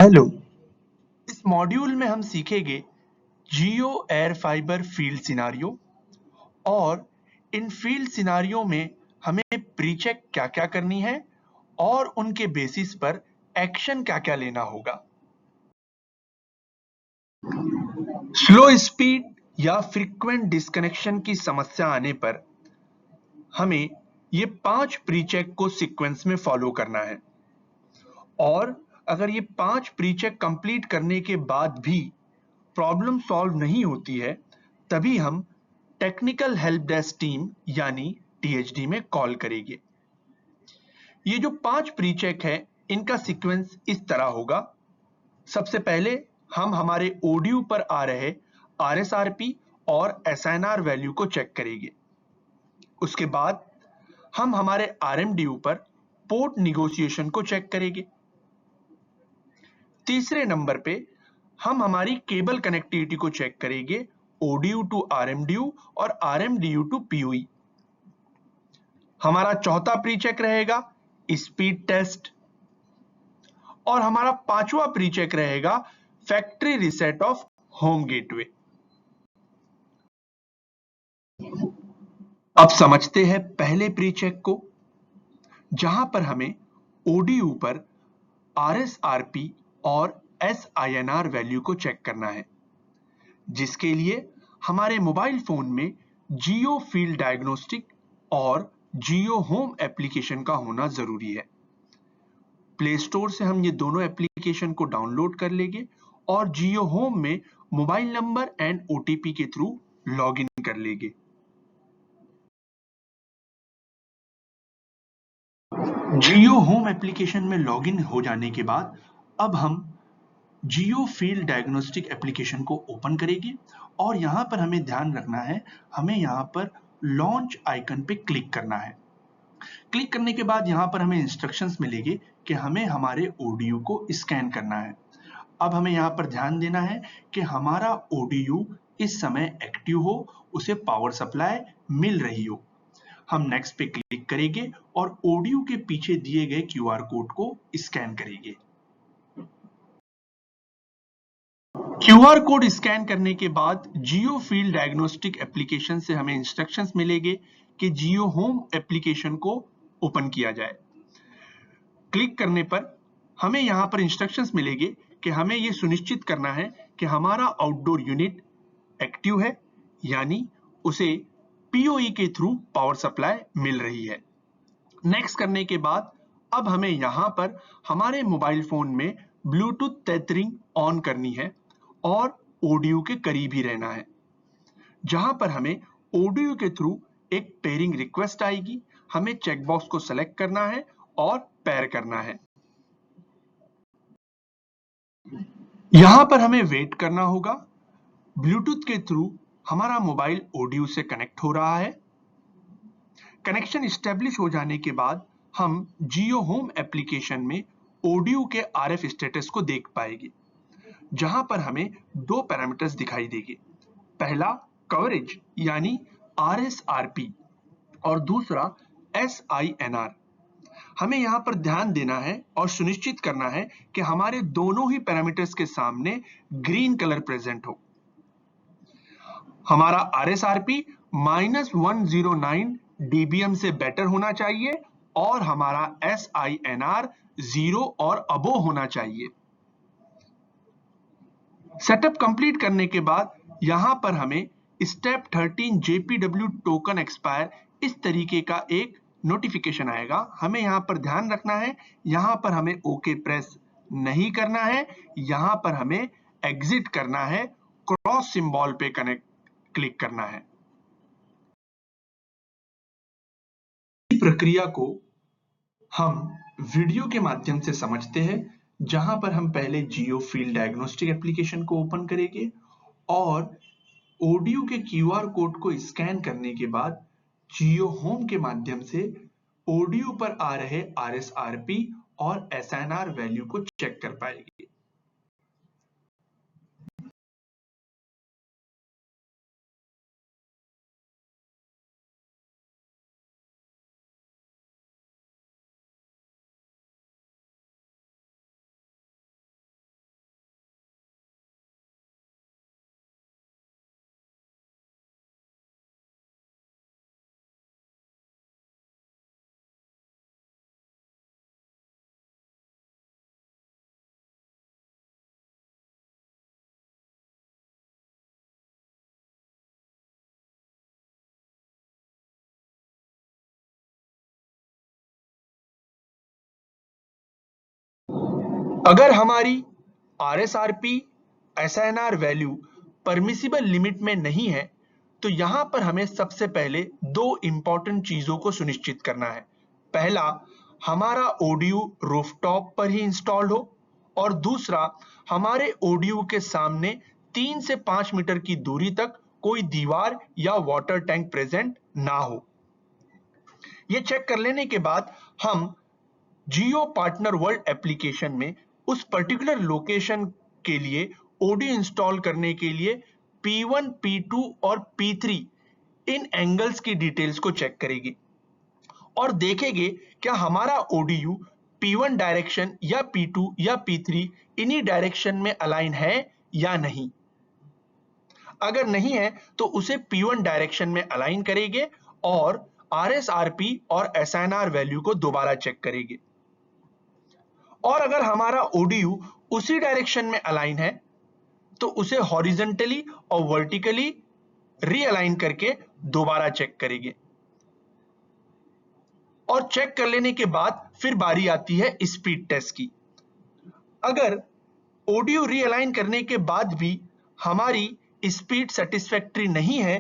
Hello. इस module में हम सीखेंगे जियो एयर फाइबर फील्ड सिनारियो और इन फील्ड सिनारियो में हमें प्री चेक क्या-क्या करनी है और उनके बेसिस पर एक्शन क्या-क्या लेना होगा। स्लो स्पीड या फ्रीक्वेंट डिस्कनेक्शन की समस्या आने पर हमें ये 5 प्री चेक को सीक्वेंस में फॉलो करना है और अगर ये 5 प्री चेक कंप्लीट करने के बाद भी प्रॉब्लम सॉल्व नहीं होती है, तभी हम टेक्निकल हेल्प डेस्क टीम यानी टीएचडी में कॉल करेंगे। ये जो 5 प्री चेक है, इनका सीक्वेंस इस तरह होगा। सबसे पहले हम हमारे ओडियो पर आ रहे आरएसआरपी और एसएनआर वैल्यू को चेक करेंगे। उसके बाद हम हमारे आरएमडीयू पर पोर्ट निगोशिएशन को चेक करेंगे। तीसरे नंबर पे हम हमारी केबल कनेक्टिविटी को चेक करेंगे, ओडीयू टू आरएमडीयू और आरएमडीयू टू पीओई। हमारा चौथा प्री चेक रहेगा स्पीड टेस्ट और हमारा पांचवा प्री चेक रहेगा factory reset of home gateway. अब समझते हैं पहले प्री चेक को, जहां पर हमें ओडीयू पर आरएसआरपी और एसआईएनआर वैल्यू को चेक करना है, जिसके लिए हमारे मोबाइल फोन में जियो फील्ड डायग्नोस्टिक और जियो होम एप्लीकेशन का होना जरूरी है। प्ले स्टोर से हम ये दोनों एप्लीकेशन को डाउनलोड कर लेंगे और जियो होम में मोबाइल नंबर एंड ओटीपी के थ्रू लॉग इन कर लेंगे। जियो होम एप्लीकेशन में लॉगिन हो जाने के बाद अब हम जियो फील्ड डायग्नोस्टिक एप्लीकेशन को ओपन करेंगे और यहां पर हमें ध्यान रखना है, हमें यहां पर लॉन्च आइकन पे क्लिक करना है। क्लिक करने के बाद यहां पर हमें इंस्ट्रक्शंस मिलेंगे कि हमें हमारे ओडीयू को स्कैन करना है। अब हमें यहाँ पर ध्यान देना है कि हमारा ओडीयू इस समय एक्टिव हो, उसे पावर सप्लाई मिल रही हो। हम नेक्स्ट पे क्लिक करेंगे और ओडीयू के पीछे दिए गए क्यूआर कोड को स्कैन करेंगे। क्यूआर कोड स्कैन करने के बाद जियो फील्ड डायग्नोस्टिक एप्लीकेशन से हमें इंस्ट्रक्शंस मिलेंगे कि जियो होम एप्लीकेशन को ओपन किया जाए। क्लिक करने पर हमें यहाँ पर इंस्ट्रक्शंस मिलेंगे कि हमें ये सुनिश्चित करना है कि हमारा आउटडोर यूनिट एक्टिव है, यानी उसे पीओई के थ्रू पावर सप्लाई मिल रही है। नेक्स्ट करने के बाद अब हमें यहाँ पर हमारे मोबाइल फोन में ब्लूटूथ टेथरिंग ऑन करनी है और ओडियो के करीब ही रहना है, जहां पर हमें ओडियो के थ्रू एक पेयरिंग रिक्वेस्ट आएगी। हमें चेकबॉक्स को सेलेक्ट करना है और पेयर करना है। यहां पर हमें वेट करना होगा। ब्लूटूथ के थ्रू हमारा मोबाइल ओडियो से कनेक्ट हो रहा है। कनेक्शन स्टेब्लिश हो जाने के बाद हम जियो होम एप्लीकेशन में ओडियो के आरएफ स्टेटस को देख पाएंगे, जहां पर हमें दो पैरामीटर्स दिखाई देंगे। पहला कवरेज यानी आरएसआरपी और दूसरा एसआईएनआर। हमें यहां पर ध्यान देना है और सुनिश्चित करना है कि हमारे दोनों ही पैरामीटर्स के सामने ग्रीन कलर प्रेजेंट हो। हमारा आरएसआरपी -109 डीबीएम से बेटर होना चाहिए और हमारा एसआईएनआर 0 और अबो होना चाहिए। सेटअप कंप्लीट करने के बाद यहां पर हमें स्टेप 13 जेपीडब्ल्यू टोकन एक्सपायर इस तरीके का एक नोटिफिकेशन आएगा। हमें यहां पर ध्यान रखना है, यहां पर हमें ओके प्रेस नहीं करना है, यहां पर हमें एग्जिट करना है, क्रॉस सिंबल पे कनेक्ट क्लिक करना है। प्रक्रिया को हम वीडियो के माध्यम से समझते हैं, जहां पर हम पहले जियो फील्ड डायग्नोस्टिक एप्लीकेशन को ओपन करेंगे और ओडियो के क्यूआर कोड को स्कैन करने के बाद जियो होम के माध्यम से ओडियो पर आ रहे आरएसआरपी और एसएनआर वैल्यू को चेक कर पाएंगे। अगर हमारी RSRP SNR value permissible limit में नहीं है तो यहां पर हमें सबसे पहले दो इंपॉर्टेंट चीजों को सुनिश्चित करना है। पहला, हमारा ODU रूफटॉप पर ही इंस्टॉल्ड हो और दूसरा, हमारे ODU के सामने 3 से 5 मीटर की दूरी तक कोई दीवार या वाटर टैंक प्रेजेंट ना हो। ये चेक कर लेने के बाद हम जियो पार्टनर वर्ल्ड एप्लीकेशन में उस पर्टिकुलर लोकेशन के लिए ODU इंस्टॉल करने के लिए P1, P2 और P3 इन एंगल्स की डिटेल्स को चेक करेंगे और देखेंगे क्या हमारा ODU P1 डायरेक्शन या P2 या P3 इन्हीं डायरेक्शन में अलाइन है या नहीं। अगर नहीं है तो उसे P1 डायरेक्शन में अलाइन करेंगे और RSRP और SNR वैल्यू को दोबारा चेक करेंगे। और अगर हमारा ODU उसी डायरेक्शन में अलाइन है तो उसे हॉरिजॉन्टली और वर्टिकली रीअलाइन करके दोबारा चेक करेंगे और चेक कर लेने के बाद फिर बारी आती है स्पीड टेस्ट की। अगर ODU रीअलाइन करने के बाद भी हमारी स्पीड सेटिस्फैक्टरी नहीं है